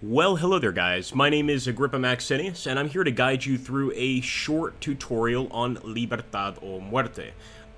Well, hello there guys, my name is Agrippa Maxinius, and I'm here to guide you through a short tutorial on Libertad or Muerte.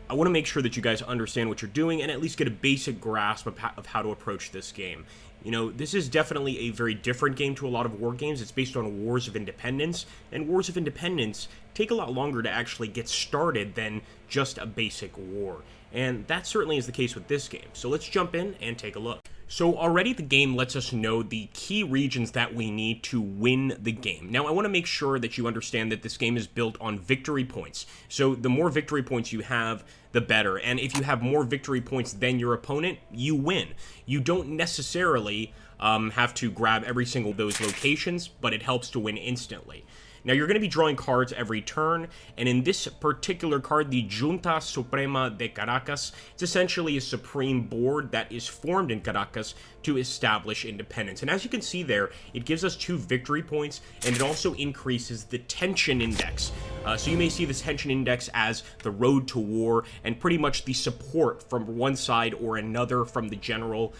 I want to make sure that you guys understand what you're doing and at least get a basic grasp of how to approach this game. You know, this is definitely a very different game to a lot of war games. It's based on Wars of Independence, and Wars of Independence take a lot longer to actually get started than just a basic war. And that certainly is the case with this game. So let's jump in and take a look. So already the game lets us know the key regions that we need to win the game. Now I want to make sure that you understand that this game is built on victory points. So the more victory points you have, the better. And if you have more victory points than your opponent, you win. You don't necessarily have to grab every single of those locations, but it helps to win instantly. Now, you're going to be drawing cards every turn, and in this particular card, the Junta Suprema de Caracas, it's essentially a supreme board that is formed in Caracas to establish independence. And as you can see there, it gives us 2 victory points, and it also increases the tension index. So you may see this tension index as the road to war, and pretty much the support from one side or another from the general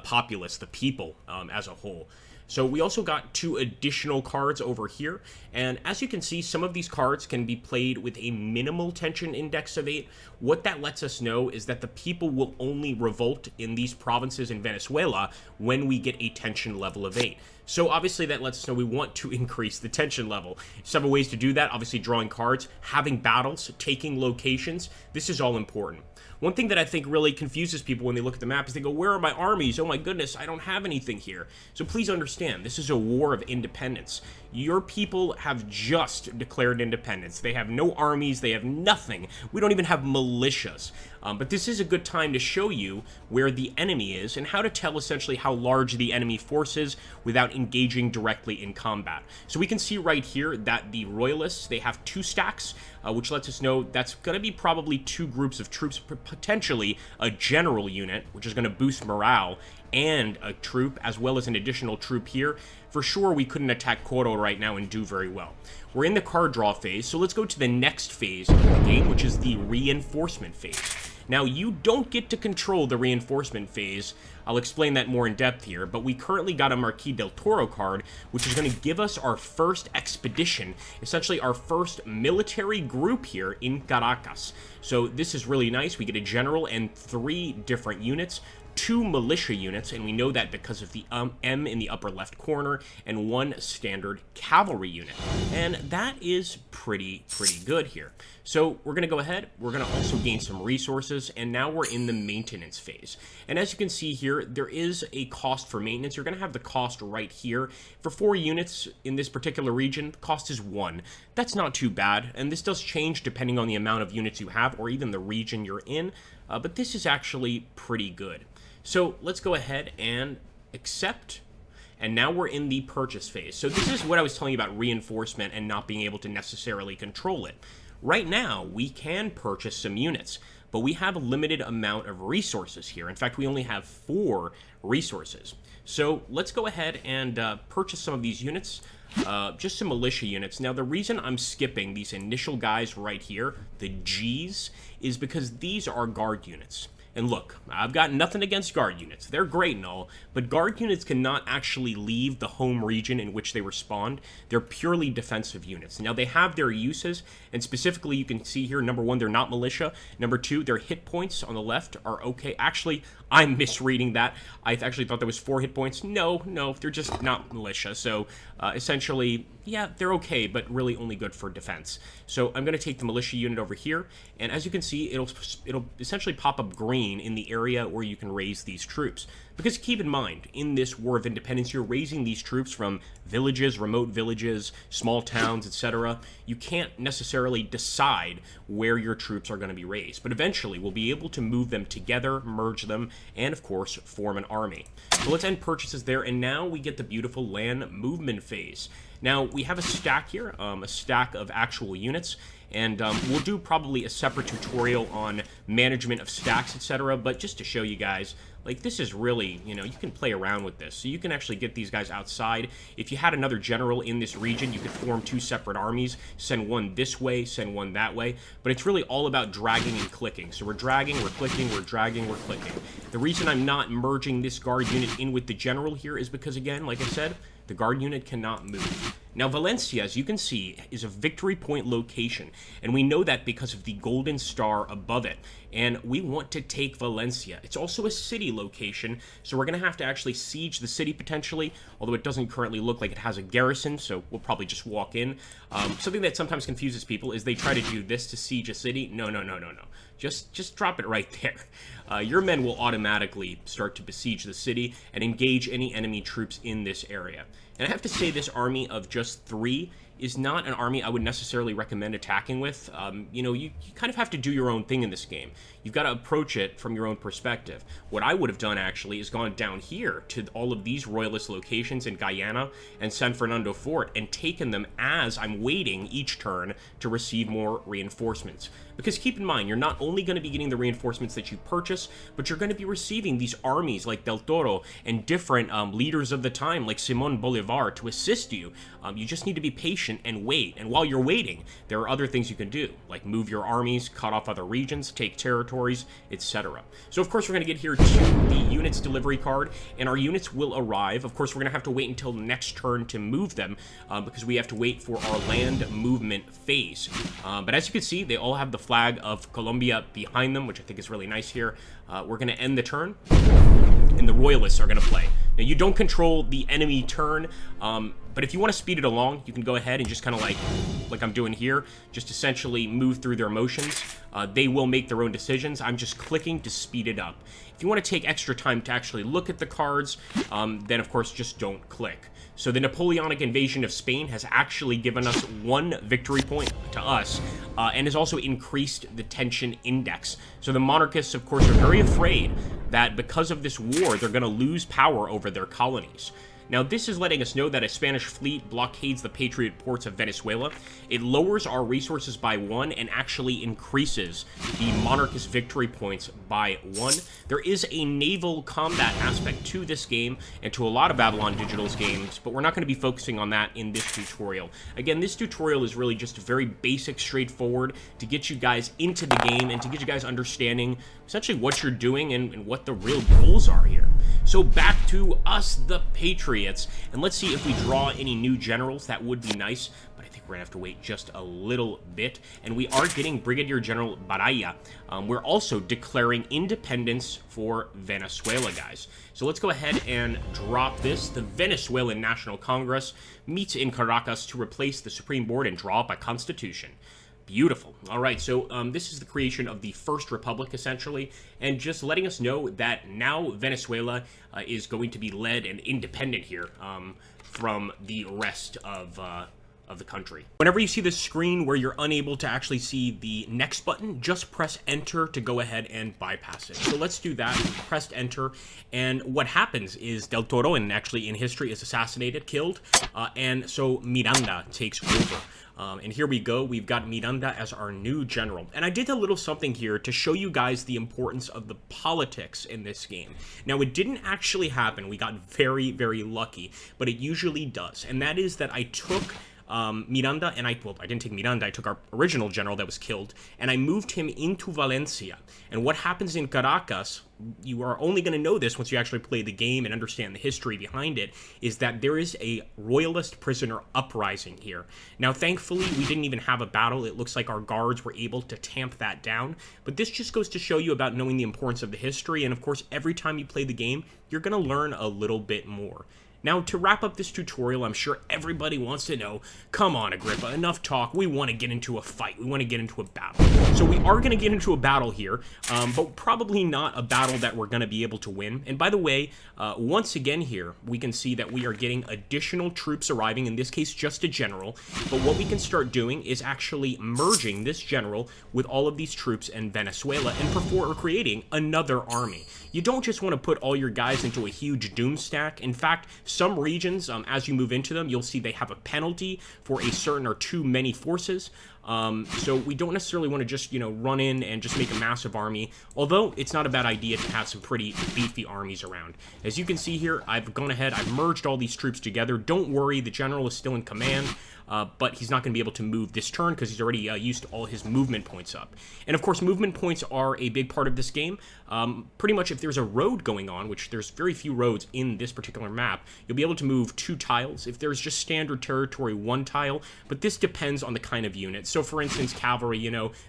populace, the people as a whole. So we also got 2 additional cards over here, and as you can see, some of these cards can be played with a minimal tension index of 8. What that lets us know is that the people will only revolt in these provinces in Venezuela when we get a tension level of 8. So obviously that lets us know we want to increase the tension level. Several ways to do that: obviously drawing cards, having battles, taking locations. This is all important. One thing that I think really confuses people when they look at the map is they go, where are my armies? Oh my goodness, I don't have anything here. So please understand, this is a war of independence. Your people have just declared independence. They have no armies, they have nothing. We don't even have militias. But this is a good time to show you where the enemy is and how to tell essentially how large the enemy force is without engaging directly in combat. So we can see right here that the Royalists, they have 2 stacks, which lets us know that's going to be probably 2 groups of troops, potentially a general unit, which is going to boost morale, and a troop, as well as an additional troop here. For sure, we couldn't attack Coro right now and do very well. We're in the card draw phase, so let's go to the next phase of the game, which is the reinforcement phase. Now, you don't get to control the reinforcement phase. I'll explain that more in depth here, but we currently got a Marquis del Toro card, which is going to give us our first expedition, essentially our first military group here in Caracas. So this is really nice. We get a general and 3 different units, 2 militia units, and we know that because of the M in the upper left corner, and 1 standard cavalry unit. And that is pretty good here. So we're going to go ahead, we're going to also gain some resources, and now we're in the maintenance phase. And as you can see here, there is a cost for maintenance. You're going to have the cost right here. For 4 units in this particular region, the cost is 1. That's not too bad, and this does change depending on the amount of units you have or even the region you're in, but this is actually pretty good. So let's go ahead and accept, and now we're in the purchase phase. So this is what I was telling you about reinforcement and not being able to necessarily control it. Right now, we can purchase some units, but we have a limited amount of resources here. In fact, we only have 4 resources. So let's go ahead and purchase some of these units, just some militia units. Now, the reason I'm skipping these initial guys right here, the Gs, is because these are guard units. And look, I've got nothing against guard units. They're great and all, but guard units cannot actually leave the home region in which they respond. They're purely defensive units. Now, they have their uses, and specifically, you can see here, number 1, they're not militia. Number 2, their hit points on the left are okay. Actually, I'm misreading that. I actually thought there was 4 hit points. No, they're just not militia. So, essentially, yeah, they're okay, but really only good for defense. So I'm going to take the militia unit over here, and as you can see, it'll essentially pop up green in the area where you can raise these troops. Because keep in mind, in this War of Independence, you're raising these troops from villages, remote villages, small towns, etc. You can't necessarily decide where your troops are going to be raised, but eventually we'll be able to move them together, merge them, and of course, form an army. So let's end purchases there, and now we get the beautiful land movement phase. Now, we have a stack here, a stack of actual units, and we'll do probably a separate tutorial on management of stacks, etc., but just to show you guys, Like, this is really, you know, you can play around with this. So you can actually get these guys outside. If you had another general in this region, you could form 2 separate armies, send one this way, send one that way. But it's really all about dragging and clicking. So we're dragging, we're clicking, we're dragging, we're clicking. The reason I'm not merging this guard unit in with the general here is because, again, like I said, the guard unit cannot move. Now, Valencia, as you can see, is a victory point location, and we know that because of the golden star above it, and we want to take Valencia. It's also a city location, so we're going to have to actually siege the city potentially, although it doesn't currently look like it has a garrison, so we'll probably just walk in. Something that sometimes confuses people is they try to do this to siege a city. No. Just drop it right there. Your men will automatically start to besiege the city and engage any enemy troops in this area. And I have to say, this army of just 3 is not an army I would necessarily recommend attacking with. You know, you kind of have to do your own thing in this game. You've got to approach it from your own perspective. What I would have done, actually, is gone down here to all of these royalist locations in Guyana and San Fernando Fort and taken them as I'm waiting each turn to receive more reinforcements. Because keep in mind, you're not only going to be getting the reinforcements that you purchase, but you're going to be receiving these armies like Del Toro and different leaders of the time like Simon Bolivar to assist you. You just need to be patient and wait. And while you're waiting, there are other things you can do, like move your armies, cut off other regions, take territories, etc. So of course we're going to get here to the units delivery card, and our units will arrive. Of course we're going to have to wait until the next turn to move them, because we have to wait for our land movement phase. But as you can see, they all have the flag of Colombia behind them, which I think is really nice here. We're going to end the turn, and the royalists are going to play. Now, you don't control the enemy turn, but if you want to speed it along, you can go ahead and just kind of like I'm doing here, just essentially move through their motions. They will make their own decisions. I'm just clicking to speed it up. If you want to take extra time to actually look at the cards, then of course just don't click. So the Napoleonic invasion of Spain has actually given us 1 victory point to us, and has also increased the tension index. So the monarchists, of course, are very afraid that because of this war, they're going to lose power over their colonies. Now, this is letting us know that a Spanish fleet blockades the Patriot ports of Venezuela. It lowers our resources by 1 and actually increases the monarchist victory points by 1. There is a naval combat aspect to this game and to a lot of Babylon Digital's games, but we're not going to be focusing on that in this tutorial. Again, this tutorial is really just very basic, straightforward, to get you guys into the game and to get you guys understanding essentially what you're doing and what the real goals are here. So back to us, the Patriots, and let's see if we draw any new generals. That would be nice, but I think we're gonna have to wait just a little bit. And we are getting Brigadier General Baraya. We're also declaring independence for Venezuela, guys. So let's go ahead and drop this. The Venezuelan National Congress meets in Caracas to replace the Supreme Board and draw up a constitution. Beautiful. All right, so this is the creation of the First Republic, essentially, and just letting us know that now Venezuela is going to be led and independent here from the rest of the country. Whenever you see this screen where you're unable to actually see the next button, just press enter to go ahead and bypass it. So let's do that. Pressed enter, and what happens is Del Toro, and actually in history, is assassinated, killed, and so Miranda takes over. And here we go, we've got Miranda as our new general. And I did a little something here to show you guys the importance of the politics in this game. Now, it didn't actually happen, we got very, very lucky, but it usually does. And that is that I took Miranda, and I didn't take Miranda, I took our original general that was killed, and I moved him into Valencia. And what happens in Caracas, you are only going to know this once you actually play the game and understand the history behind it, is that there is a royalist prisoner uprising here. Now, thankfully, we didn't even have a battle. It looks like our guards were able to tamp that down, but this just goes to show you about knowing the importance of the history, and of course, every time you play the game, you're going to learn a little bit more. Now, to wrap up this tutorial, I'm sure everybody wants to know, come on, Agrippa, enough talk, we want to get into a fight, we want to get into a battle. So we are going to get into a battle here, but probably not a battle that we're going to be able to win. And by the way, once again here, we can see that we are getting additional troops arriving, in this case, just a general. But what we can start doing is actually merging this general with all of these troops in Venezuela and before creating another army. You don't just want to put all your guys into a huge doom stack. In fact, some regions, as you move into them, you'll see they have a penalty for a certain or too many forces. So we don't necessarily want to just, run in and just make a massive army, although it's not a bad idea to have some pretty beefy armies around. As you can see here, I've gone ahead, I've merged all these troops together. Don't worry, the general is still in command, but he's not going to be able to move this turn because he's already used all his movement points up. And of course, movement points are a big part of this game. Pretty much if there's a road going on, which there's very few roads in this particular map, you'll be able to move 2 tiles. If there's just standard territory, 1 tile, but this depends on the kind of unit. So for instance, cavalry,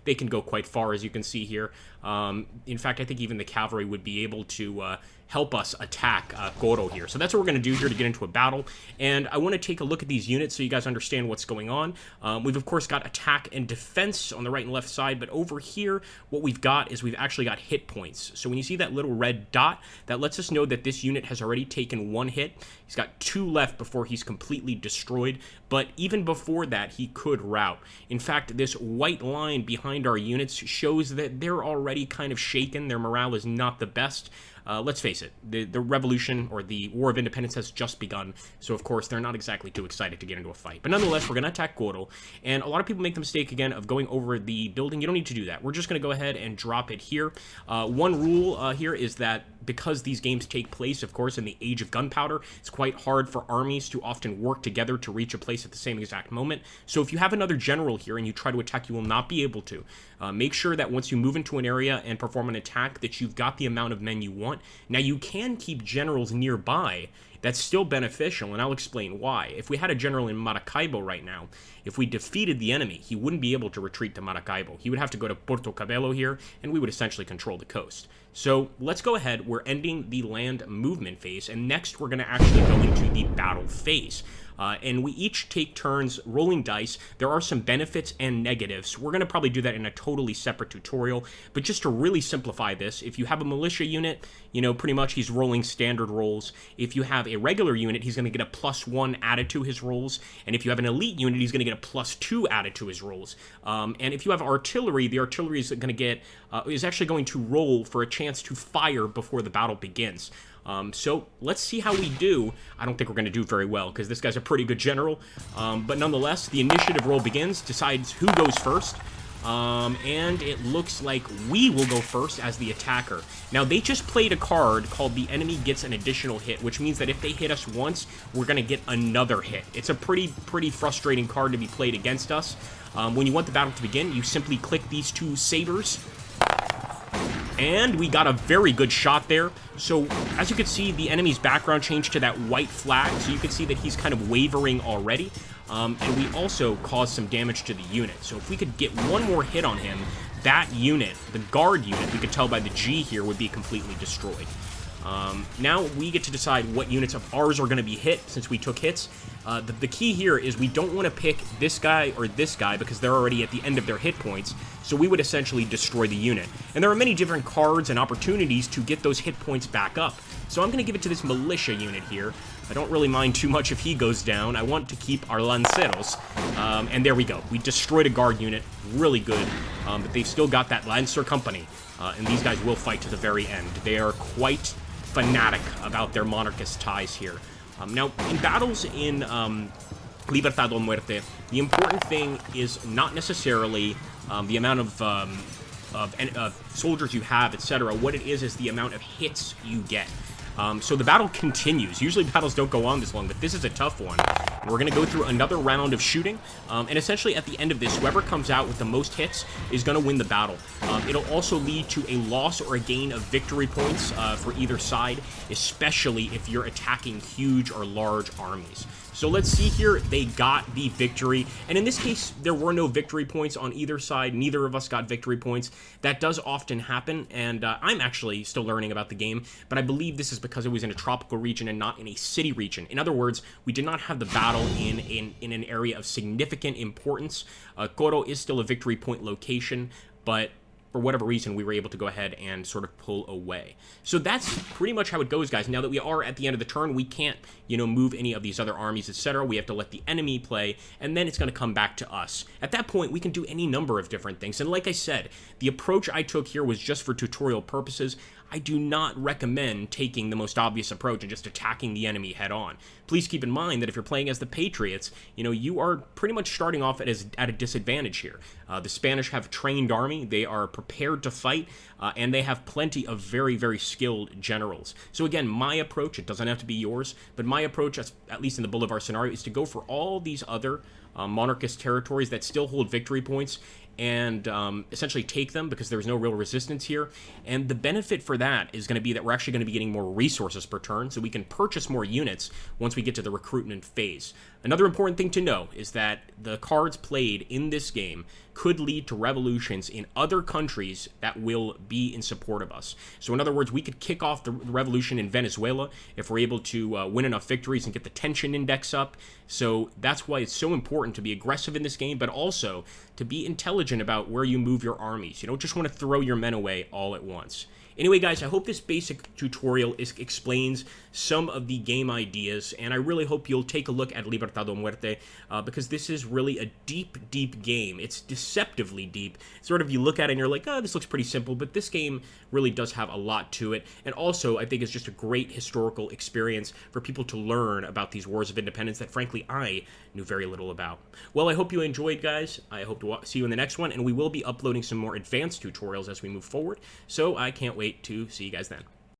they can go quite far, as you can see here. In fact, I think even the cavalry would be able to help us attack Goro here. So that's what we're going to do here to get into a battle. And I want to take a look at these units so you guys understand what's going on. We've, of course, got attack and defense on the right and left side, but over here, what we've got is we've actually got hit points. So when you see that little red dot, that lets us know that this unit has already taken 1 hit. He's got 2 left before he's completely destroyed, but even before that, he could rout. In fact, this white line behind our units shows that they're already kind of shaken. Their morale is not the best. Let's face it, the revolution or the War of Independence has just begun, so of course they're not exactly too excited to get into a fight. But nonetheless, we're going to attack Goro, and a lot of people make the mistake again of going over the building. You don't need to do that. We're just going to go ahead and drop it here. One rule here is that because these games take place, of course, in the age of gunpowder, it's quite hard for armies to often work together to reach a place at the same exact moment. So if you have another general here and you try to attack, you will not be able to. Make sure that once you move into an area and perform an attack that you've got the amount of men you want. Now, you can keep generals nearby. That's still beneficial, and I'll explain why. If we had a general in Maracaibo right now, if we defeated the enemy, he wouldn't be able to retreat to Maracaibo. He would have to go to Porto Cabello here, and we would essentially control the coast. So let's go ahead. We're ending the land movement phase, and next we're going to actually go into the battle phase. And we each take turns rolling dice. There are some benefits and negatives. We're going to probably do that in a totally separate tutorial. But just to really simplify this, if you have a militia unit, pretty much he's rolling standard rolls. If you have a regular unit, he's going to get a +1 added to his rolls. And if you have an elite unit, he's going to get a +2 added to his rolls. And if you have artillery, the artillery is going to get is actually going to roll for a chance to fire before the battle begins. So let's see how we do. I don't think we're going to do very well because this guy's a pretty good general. But nonetheless, the initiative roll begins, decides who goes first. And it looks like we will go first as the attacker. Now, they just played a card called the enemy gets an additional hit, which means that if they hit us once, we're going to get another hit. It's a pretty frustrating card to be played against us. When you want the battle to begin, you simply click these 2 sabers. And we got a very good shot there. So, as you can see, the enemy's background changed to that white flag. So you can see that he's kind of wavering already. And we also caused some damage to the unit. So if we could get one more hit on him, that unit, the guard unit, we could tell by the G here, would be completely destroyed. Now we get to decide what units of ours are going to be hit since we took hits. The key here is we don't want to pick this guy or this guy because they're already at the end of their hit points, so we would essentially destroy the unit. And there are many different cards and opportunities to get those hit points back up. So I'm going to give it to this militia unit here. I don't really mind too much if he goes down. I want to keep our Lanceros. And there we go. We destroyed a guard unit. Really good. But they've still got that Lancer company. And these guys will fight to the very end. They are quite fanatic about their monarchist ties here. Now, in battles in Libertad or Muerte, the important thing is not necessarily the amount of soldiers you have, etc. What it is the amount of hits you get. So the battle continues. Usually battles don't go on this long, but this is a tough one. We're going to go through another round of shooting, and essentially at the end of this, whoever comes out with the most hits is going to win the battle. It'll also lead to a loss or a gain of victory points for either side, especially if you're attacking huge or large armies. So let's see here, they got the victory, and in this case, there were no victory points on either side. Neither of us got victory points. That does often happen, and I'm actually still learning about the game, but I believe this is because it was in a tropical region and not in a city region. In other words, we did not have the battle in an area of significant importance. Coro is still a victory point location, but for whatever reason, we were able to go ahead and sort of pull away. So that's pretty much how it goes, guys. Now that we are at the end of the turn, we can't, move any of these other armies, etc. We have to let the enemy play, and then it's going to come back to us. At that point, we can do any number of different things. And like I said, the approach I took here was just for tutorial purposes. I do not recommend taking the most obvious approach and just attacking the enemy head on. Please keep in mind that if you're playing as the Patriots, you are pretty much starting off at a disadvantage here. The Spanish have a trained army, they are prepared to fight, and they have plenty of very, very skilled generals. So again, my approach, it doesn't have to be yours, but my approach, at least in the Bolivar scenario, is to go for all these other monarchist territories that still hold victory points and essentially take them because there's no real resistance here. And the benefit for that is going to be that we're actually going to be getting more resources per turn, so we can purchase more units once we get to the recruitment phase. Another important thing to know is that the cards played in this game could lead to revolutions in other countries that will be in support of us. So in other words, we could kick off the revolution in Venezuela if we're able to win enough victories and get the tension index up. So that's why it's so important to be aggressive in this game, but also to be intelligent about where you move your armies. You don't just want to throw your men away all at once. Anyway, guys, I hope this basic tutorial explains some of the game ideas, and I really hope you'll take a look at Libertad o Muerte, because this is really a deep, deep game. It's deceptively deep. Sort of, you look at it and you're like, oh, this looks pretty simple, but this game really does have a lot to it, and also, I think it's just a great historical experience for people to learn about these wars of independence that, frankly, I knew very little about. Well, I hope you enjoyed, guys. I hope to see you in the next one, and we will be uploading some more advanced tutorials as we move forward, so I can't wait to see you guys then.